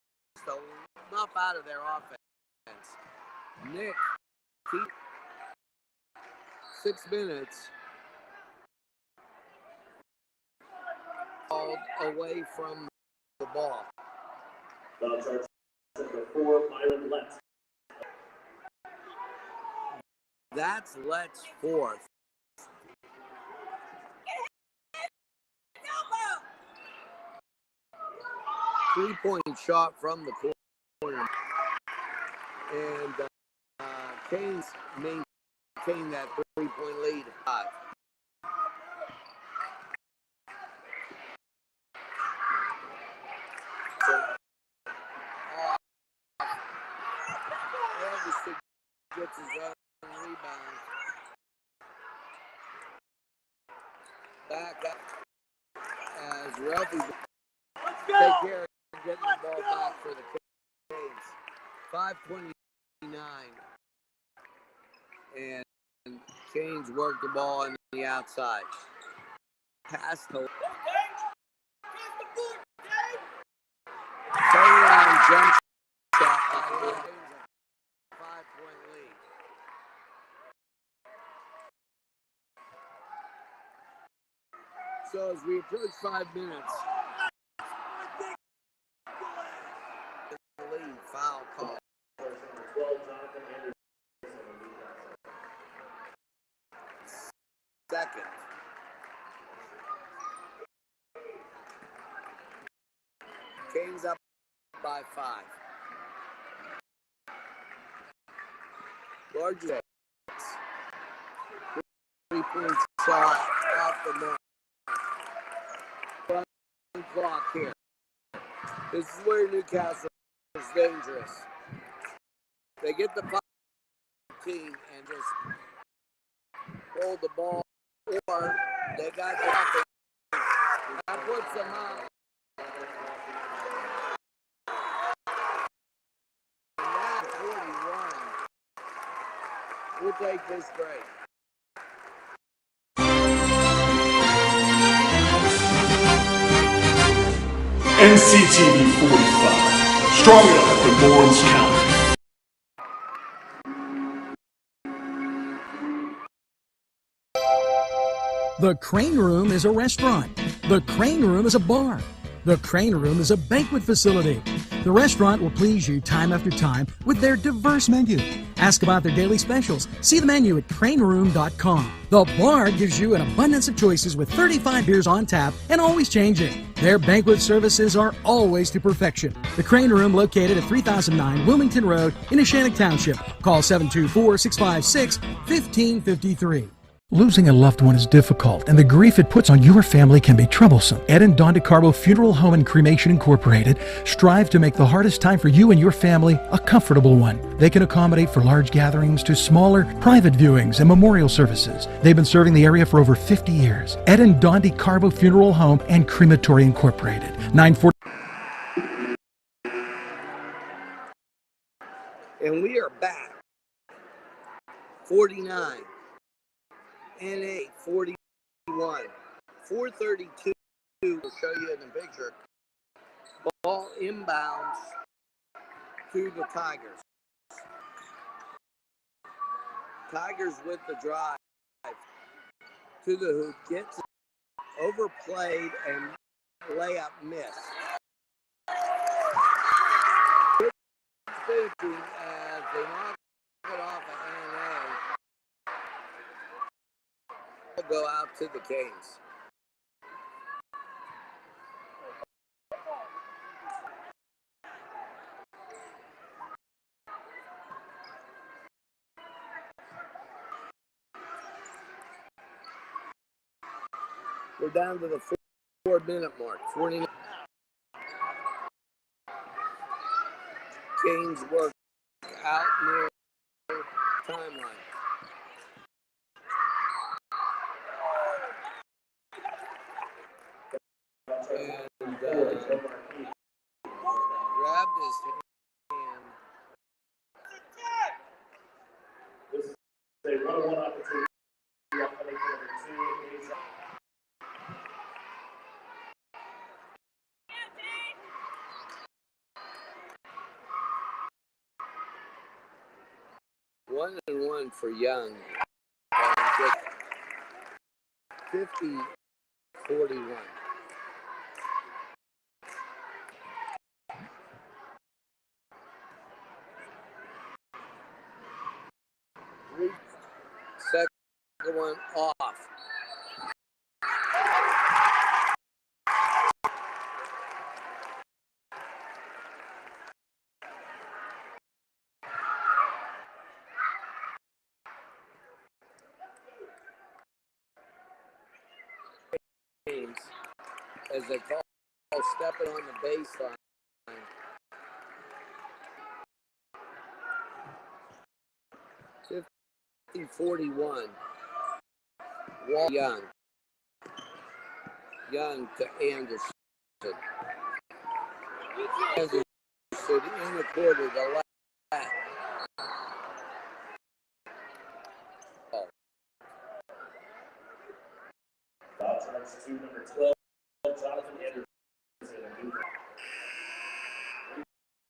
enough out of their offense. Nick, keep 6 minutes. Called away from the ball. Foul charge number 4, Myron Lett. That's Lett's fourth. Three-point shot from the corner. And Canes maintain that three-point lead of 5. So, Elvis gets his own rebound. Back up as Ralphie take care of getting the ball back for the Canes. 5:29. And Canes work the ball on the outside. Pass to turnaround jump shot by Canes, a 5-point lead. So as we approach 5 minutes, the lead foul call. Second. Canes up by 5. Largely. 3-point shot off the mark. One clock here. This is where Newcastle is dangerous. They get the 15 and just hold the ball, or they got the offense. That puts them up. And that's 41. We'll take this break. NCTV45. Strong enough for Lawrence County. The Crane Room is a restaurant. The Crane Room is a bar. The Crane Room is a banquet facility. The restaurant will please you time after time with their diverse menu. Ask about their daily specials. See the menu at craneroom.com. The bar gives you an abundance of choices with 35 beers on tap and always changing. Their banquet services are always to perfection. The Crane Room, located at 3009 Wilmington Road in Neshannock Township. Call 724-656-1553. Losing a loved one is difficult, and the grief it puts on your family can be troublesome. Ed and Dawn DeCarbo Funeral Home and Cremation Incorporated strive to make the hardest time for you and your family a comfortable one. They can accommodate for large gatherings to smaller, private viewings and memorial services. They've been serving the area for over 50 years. Ed and Dawn DeCarbo Funeral Home and Crematory Incorporated. 940. And we are back. 49. NA 41. 432. We'll show you in the picture. Ball inbounds to the Tigers. Tigers with the drive to the hoop. Gets overplayed and layup missed. 50 as they knock it off of NA. Go out to the Canes. We're down to the 4-minute mark. 49. Canes work out near timeline. And grabbed his hand. This is a 1-on-1 opportunity. 51 for Young. 50-41. Second one off. As they call stepping on the baseline. 50-41. Young. Young to Anderson. Anderson in the quarter to left. Foul charge to number 12, Jonathan Anderson.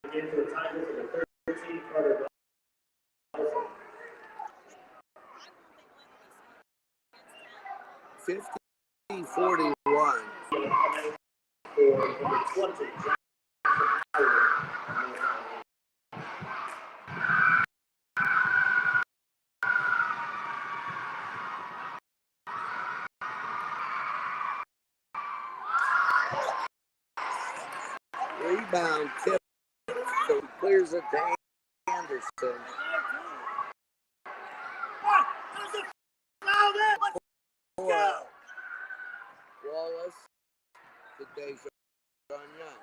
Again for the Tigers of the 13, Carter. 50-41. For number 20, Rebound tip. So he clears it to Anderson. Wallace to Deja on Young.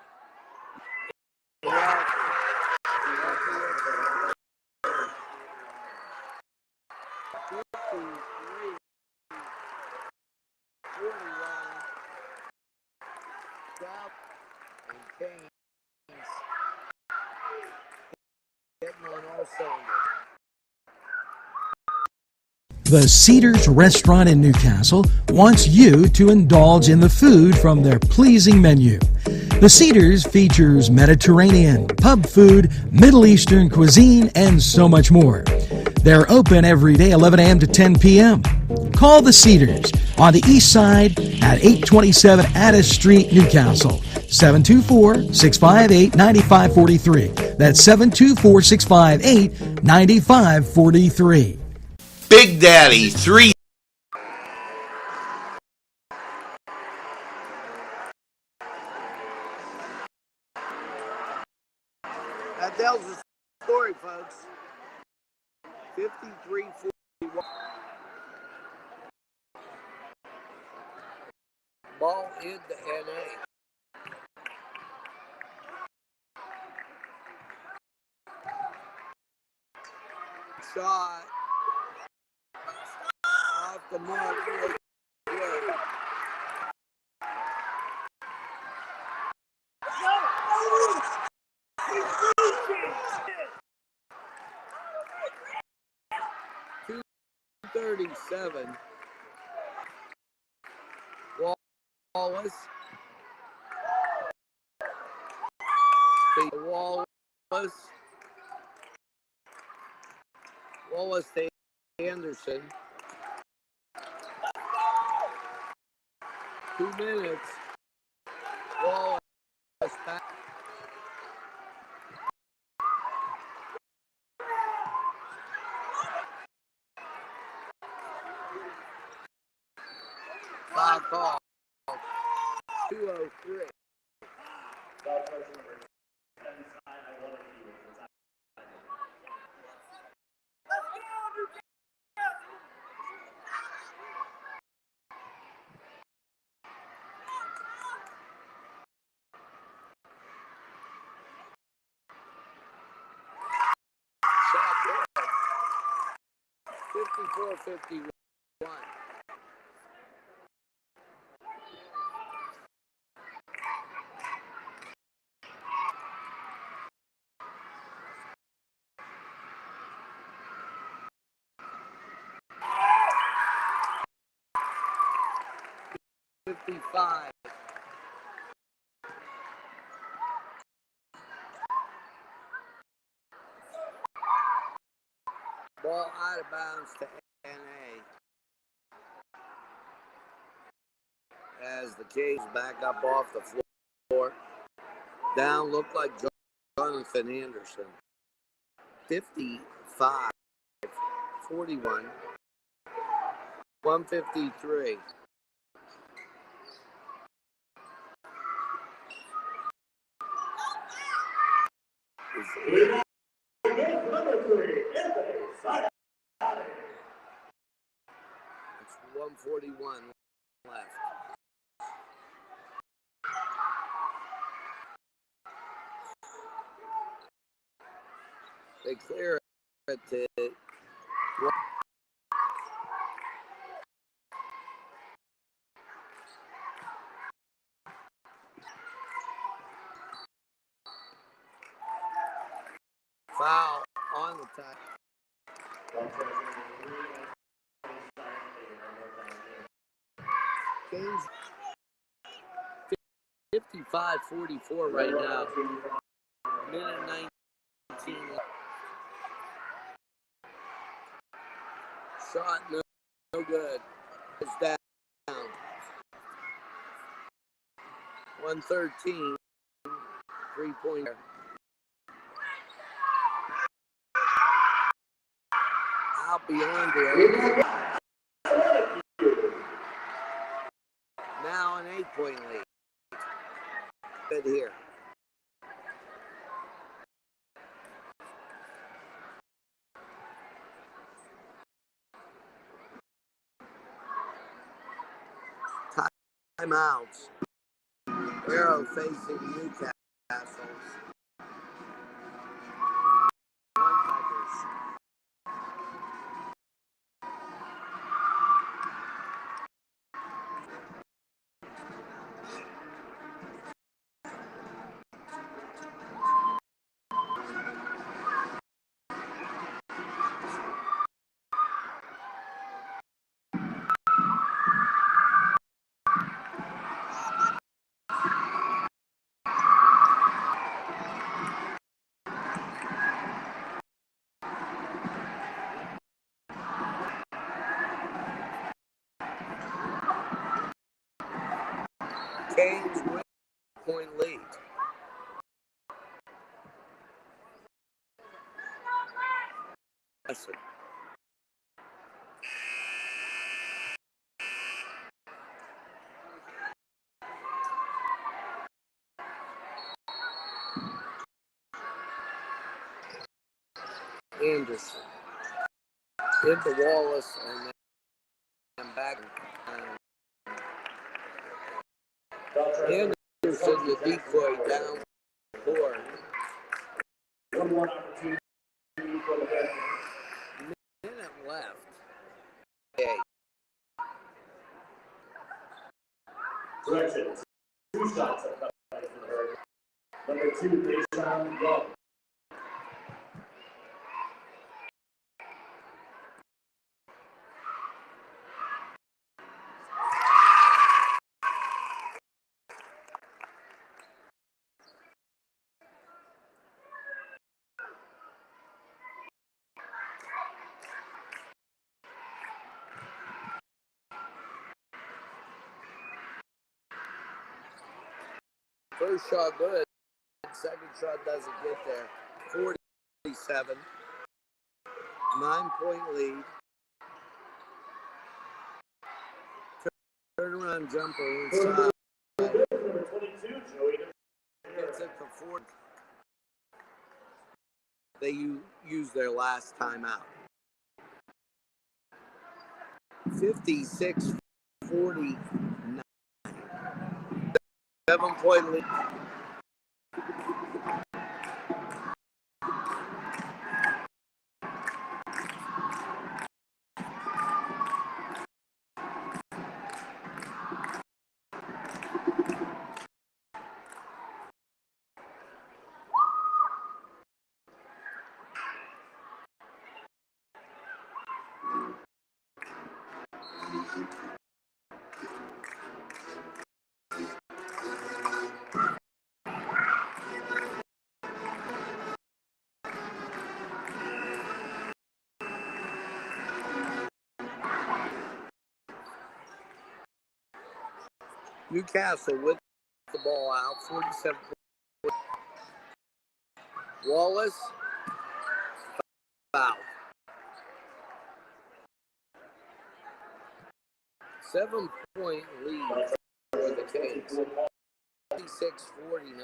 And Keynes getting on all cylinders. The Cedars Restaurant in Newcastle wants you to indulge in the food from their pleasing menu. The Cedars features Mediterranean, pub food, Middle Eastern cuisine, and so much more. They're open every day 11 a.m. to 10 p.m. Call the Cedars on the east side at 827 Addis Street, Newcastle. 724-658-9543. That's 724-658-9543. Big Daddy 3. That tells the story, folks. 53-41. Ball into NA. Shot off the mark. Really good. .237. Wallace. Wallace to Anderson. 2 minutes. Wallace back. Foul call. 2:03. Shot good. 54-51. 55. Ball out of bounds to NA. As the Caves back up off the floor. Down looked like Jonathan Anderson. 55, 41, 153. It's 141 left. They clear it to foul on the tie. Game's 55-44 right now. Minute 19. Shot no good. It's down. 113. 3-pointer. Out beyond the now an 8-point lead. Good here. Timeouts. Arrow facing Newcastle. Canes win 1-point lead. Listen. Anderson into Wallace and then back. Anderson, the decoy down the court. 1-1 opportunity for the best. Minute left. Okay. Correction. 2 shots have come from the Hurricane. Number 2, Deshaun Young. First shot good. Second shot doesn't get there. 47. 9-point lead. Turnaround jumper inside. Number 22, Joey. It's at the fourth. They use their last timeout. 56-49. 7-point lead. Newcastle with the ball out, 47. Wallace, foul. 7-point lead for the Kings. 56-49.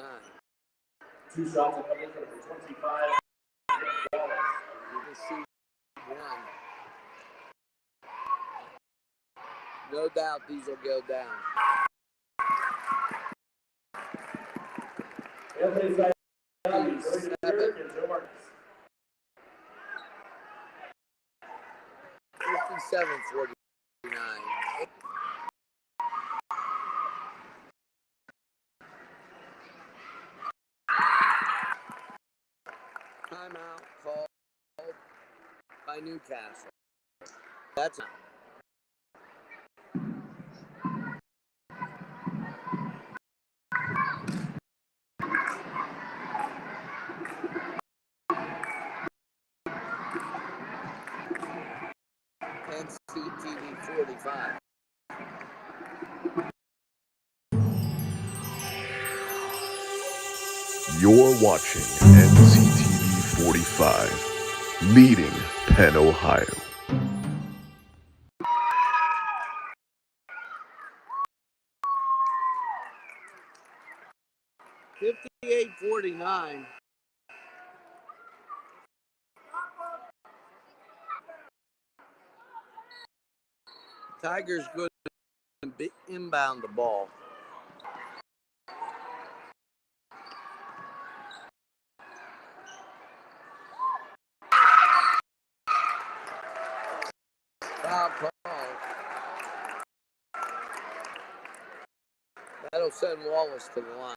2 shots are coming from the 25. Shoot one. No doubt these will go down. Anthony Sayani, 57-49. Timeout called by Newcastle. That's out. NCTV45. You're watching NCTV 45, leading Penn, Ohio. $58.49. Tigers good to inbound the ball. Foul call. That'll send Wallace to the line.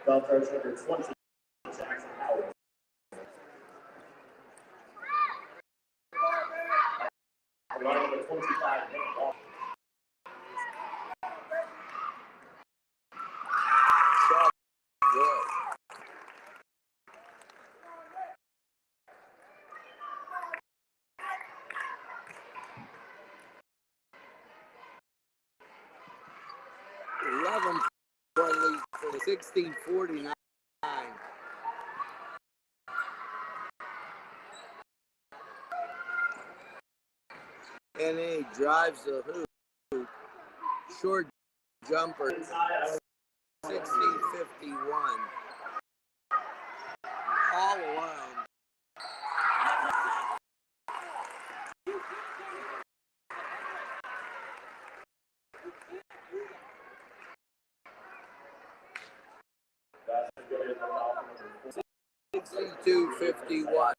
Foul charge number 20, Jackson Howard. Line number 25, Nick Walker. Shot good. Lead for 16-49. NA drives the hoop. Short jumper. 16-51. All alone. That's good as the foul number 62-51.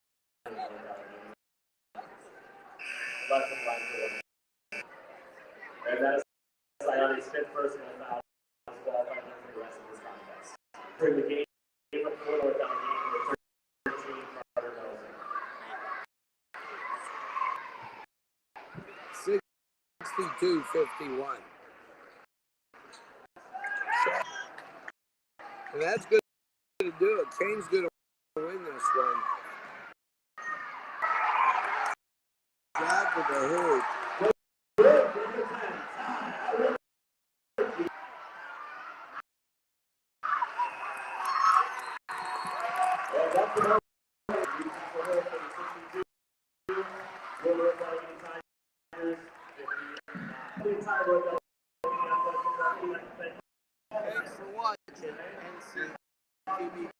And that is Sayani's 5th personal foul. Qualifying for the rest of this contest. Bring the game up for North Allegheny with 13 Carter Nelson. 62-51. And that's good to do it. Kane's going to win this one. Drive to the hoop. Thanks for watching NCTV45.